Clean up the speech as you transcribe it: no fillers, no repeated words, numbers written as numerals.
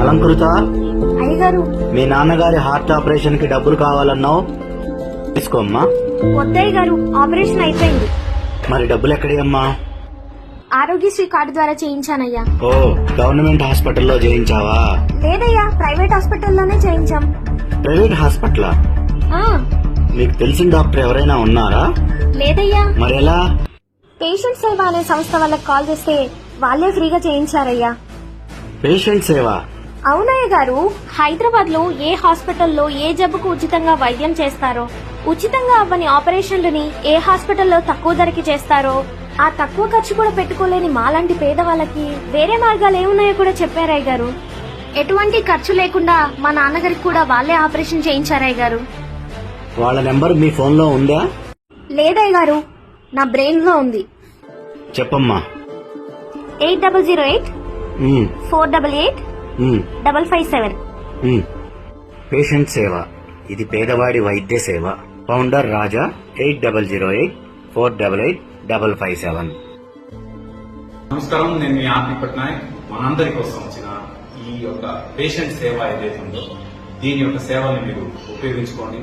అలంకృత, అయ్యగారు మీ నాన్నగారి heart operation కి డబ్బులు కావాలన్నావు, తీసుకోమ్మా. వద్దయ్య గారు, ఆపరేషన్ అయిపోయింది. మరి డబ్బులు ఎక్కడమ్మా? ఆరోగ్యశ్రీ కార్డు ద్వారా చేయించానయ్యా. ఓ, గవర్నమెంట్ హాస్పిటల్లో చేయించావా? లేదయ్యా, ప్రైవేట్ హాస్పిటల్లోనే చేయించాం. ప్రైవేట్ హాస్పిటలా? ఆ, మీకు తెలిసిన డాక్టర్ ఎవరైనా ఉన్నారా? లేదయ్యా. మరెలా? పేషెంట్ సేవ అనే సంస్థ వాళ్ళకి కాల్ చేస్తే వాళ్ళే ఫ్రీగా చేయించారయ్యా. పేషెంట్ సేవ? అవునయ్య గారు, హైదరాబాద్ లో ఏ హాస్పిటల్లో ఏ జబ్బుకు ఉచితంగా వైద్యం చేస్తారో, ఉచితంగా అవ్వని ఆపరేషన్లని ఏ హాస్పిటల్లో తక్కువ ధరకి చేస్తారో, ఆ తక్కువ ఖర్చు కూడా పెట్టుకోలేని మాలాంటి పేదవాళ్ళకి వేరే మార్గాలు ఏమున్నాయో కూడా చెప్పారయ్య గారు. ఎటువంటి ఖర్చు లేకుండా మా నాన్నగారికి కూడా వాళ్ళే ఆపరేషన్ చేయించారయ్య గారు. వాళ్ళ నెంబర్ మీ ఫోన్ లో ఉందా? లేదయ్య గారు, నా బ్రెయిన్ లో ఉంది. చెప్పమ్మా. 8008 ఉమ్, 488 ఉమ్, 557. ఉమ్. పేషెంట్ సేవ, ఇది పేదవాడి వైద్య సేవ. ఫౌండర్ రాజా. 8008 488 557. నమస్కారం, నేను మీ ఆర్పి పట్నాయక్. మనందరి కోసం వచ్చిన ఈ యొక్క పేషెంట్ సేవ ఏదైతే ఉందో దీని యొక్క సేవల్ని మీరు ఉపయోగించుకోండి.